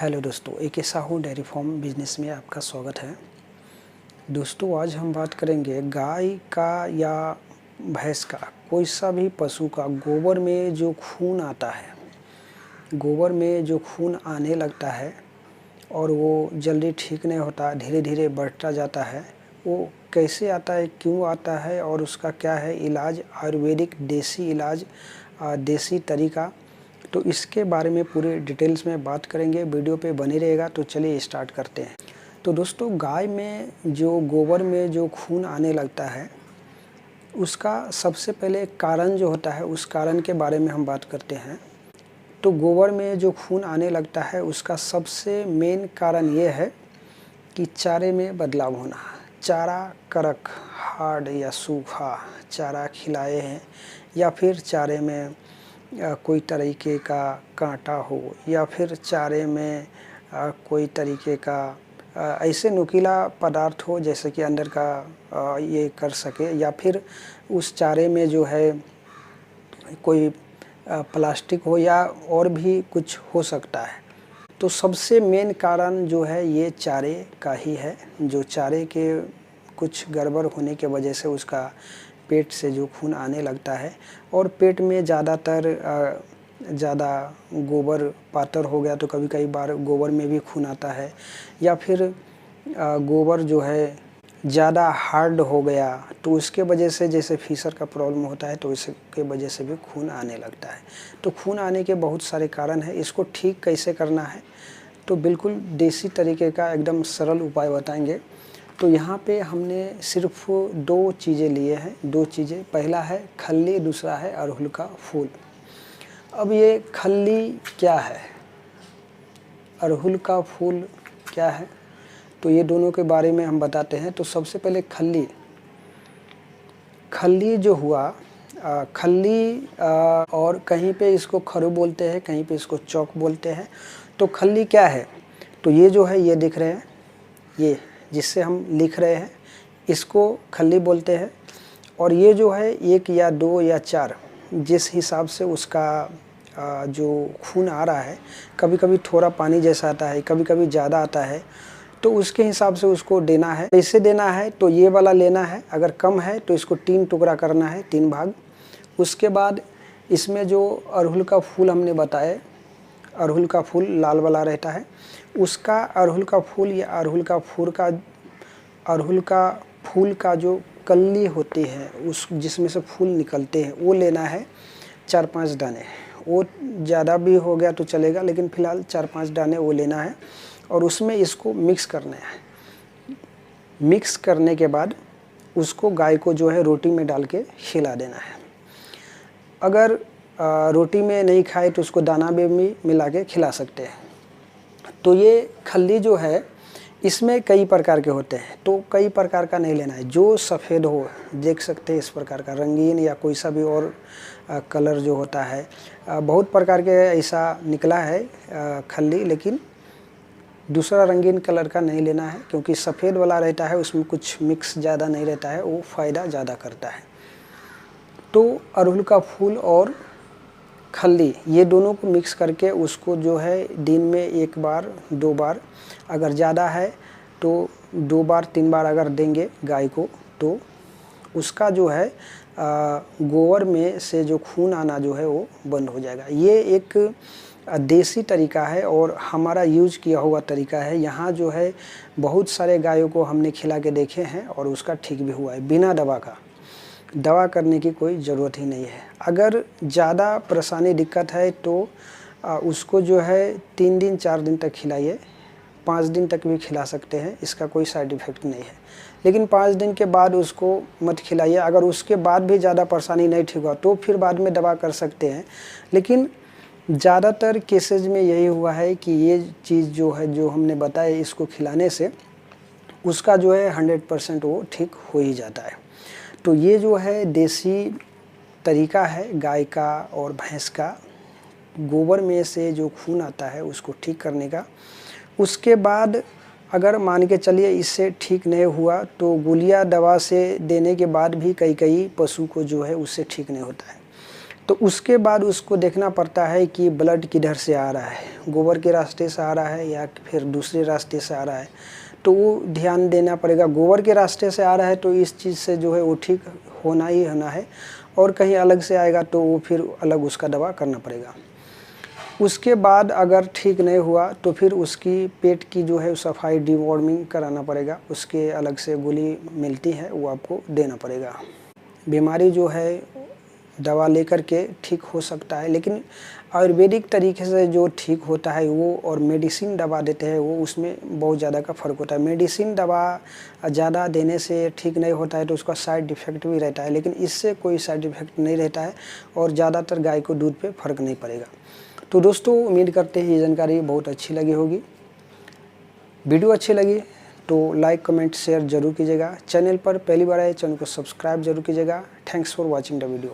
Hello दोस्तों, AK Sahu dairy farm business में आपका स्वागत है। दोस्तों, आज हम बात करेंगे गाय का या भैंस का, कोई सा भी पशु का गोबर में जो खून आता है, गोबर में जो खून आने लगता है और वो जल्दी ठीक नहीं होता, धीरे धीरे बढ़ता जाता है, वो कैसे आता है, क्यों आता है और उसका क्या है इलाज, आयुर्वेदिक देसी इलाज, देसी तरीका, तो इसके बारे में पूरे डिटेल्स में बात करेंगे। वीडियो पे बने रहेगा। तो चलिए स्टार्ट करते हैं। तो दोस्तों, गाय में जो गोबर में जो खून आने लगता है, उसका सबसे पहले कारण जो होता है, उस कारण के बारे में हम बात करते हैं। तो गोबर में जो खून आने लगता है, उसका सबसे मेन कारण ये है कि चारे में बदलाव होना। चारा कड़क, हार्ड या सूखा चारा खिलाए हैं, या फिर चारे में कोई तरीके का कांटा हो, या फिर चारे में कोई तरीके का ऐसे नुकीला पदार्थ हो जैसे कि अंदर का ये कर सके, या फिर उस चारे में जो है कोई प्लास्टिक हो या और भी कुछ हो सकता है। तो सबसे मेन कारण जो है ये चारे का ही है। जो चारे के कुछ गड़बड़ होने के वजह से उसका पेट से जो खून आने लगता है, और पेट में ज़्यादातर ज़्यादा गोबर पातर हो गया तो कभी कई बार गोबर में भी खून आता है, या फिर गोबर जो है ज़्यादा हार्ड हो गया तो उसके वजह से, जैसे फीसर का प्रॉब्लम होता है, तो इसके वजह से भी खून आने लगता है। तो खून आने के बहुत सारे कारण हैं। इसको ठीक कैसे करना है, तो बिल्कुल देसी तरीके का एकदम सरल उपाय बताएंगे। तो यहाँ पे हमने सिर्फ दो चीज़ें लिए हैं, दो चीज़ें। पहला है खल्ली, दूसरा है अड़हुल का फूल। अब ये खल्ली क्या है, अड़हुल का फूल क्या है, तो ये दोनों के बारे में हम बताते हैं। तो सबसे पहले खल्ली, खल्ली जो हुआ, खल्ली और कहीं पे इसको खरू बोलते हैं, कहीं पे इसको चौक बोलते हैं। तो खल्ली क्या है, तो ये जो है, ये दिख रहे हैं, ये जिससे हम लिख रहे हैं, इसको खल्ली बोलते हैं। और ये जो है 1 या 2 या 4, जिस हिसाब से उसका जो खून आ रहा है, कभी कभी थोड़ा पानी जैसा आता है, कभी कभी ज़्यादा आता है, तो उसके हिसाब से उसको देना है। कैसे देना है, तो ये वाला लेना है। अगर कम है तो इसको 3 टुकड़ा करना है, 3 भाग। उसके बाद इसमें जो अड़हुल का फूल हमने बताया, अड़हुल का फूल लाल वाला रहता है, उसका अड़हुल का फूल या अड़हुल का फूल का जो कली होती है, उस जिसमें से फूल निकलते हैं, वो लेना है 4-5 दाने। वो ज़्यादा भी हो गया तो चलेगा, लेकिन फ़िलहाल 4-5 दाने वो लेना है, और उसमें इसको मिक्स करना है। मिक्स करने के बाद उसको गाय को जो है रोटी में डाल के खिला देना है। अगर रोटी में नहीं खाए तो उसको दाना में भी मिला के खिला सकते हैं। तो ये खल्ली जो है, इसमें कई प्रकार के होते हैं, तो कई प्रकार का नहीं लेना है। जो सफ़ेद हो, देख सकते हैं इस प्रकार का रंगीन, या कोई सा भी और कलर जो होता है, बहुत प्रकार के ऐसा निकला है खल्ली, लेकिन दूसरा रंगीन कलर का नहीं लेना है, क्योंकि सफ़ेद वाला रहता है, उसमें कुछ मिक्स ज़्यादा नहीं रहता है, वो फ़ायदा ज़्यादा करता है। तो अड़हुल का फूल और खल्ली, ये दोनों को मिक्स करके उसको जो है दिन में 1 बार 2 बार, अगर ज़्यादा है तो 2 बार 3 बार अगर देंगे गाय को, तो उसका जो है गोबर में से जो खून आना जो है वो बंद हो जाएगा। ये एक देसी तरीका है और हमारा यूज किया हुआ तरीका है। यहाँ जो है बहुत सारे गायों को हमने खिला के देखे हैं और उसका ठीक भी हुआ है, बिना दवा का। दवा करने की कोई ज़रूरत ही नहीं है। अगर ज़्यादा परेशानी दिक्कत है तो उसको जो है 3 दिन 4 दिन तक खिलाइए, 5 दिन तक भी खिला सकते हैं, इसका कोई साइड इफ़ेक्ट नहीं है। लेकिन 5 दिन के बाद उसको मत खिलाइए। अगर उसके बाद भी ज़्यादा परेशानी नहीं ठीक हुआ तो फिर बाद में दवा कर सकते हैं। लेकिन ज़्यादातर केसेज में यही हुआ है कि ये चीज़ जो है, जो हमने बताया, इसको खिलाने से उसका जो है 100% वो ठीक हो ही जाता है। तो ये जो है देसी तरीका है गाय का और भैंस का, गोबर में से जो खून आता है उसको ठीक करने का। उसके बाद अगर मान के चलिए इससे ठीक नहीं हुआ, तो गोलियां दवा से देने के बाद भी कई पशु को जो है उससे ठीक नहीं होता है। तो उसके बाद उसको देखना पड़ता है कि ब्लड किधर से आ रहा है, गोबर के रास्ते से आ रहा है या फिर दूसरे रास्ते से आ रहा है, तो वो ध्यान देना पड़ेगा। गोबर के रास्ते से आ रहा है तो इस चीज़ से जो है वो ठीक होना ही होना है, और कहीं अलग से आएगा तो वो फिर अलग उसका दवा करना पड़ेगा। उसके बाद अगर ठीक नहीं हुआ तो फिर उसकी पेट की जो है सफाई, डिवॉर्मिंग कराना पड़ेगा, उसके अलग से गोली मिलती है वो आपको देना पड़ेगा। बीमारी जो है दवा लेकर के ठीक हो सकता है, लेकिन आयुर्वेदिक तरीके से जो ठीक होता है वो और मेडिसिन दवा देते हैं वो, उसमें बहुत ज़्यादा का फ़र्क होता है। मेडिसिन दवा ज़्यादा देने से ठीक नहीं होता है तो उसका साइड इफ़ेक्ट भी रहता है, लेकिन इससे कोई साइड इफ़ेक्ट नहीं रहता है और ज़्यादातर गाय को दूध पे फ़र्क नहीं पड़ेगा। तो दोस्तों उम्मीद करते हैं ये जानकारी बहुत अच्छी लगी होगी। वीडियो अच्छी लगी तो लाइक, कमेंट, शेयर ज़रूर कीजिएगा। चैनल पर पहली बार आए चैनल को सब्सक्राइब जरूर कीजिएगा। Thanks for watching the video.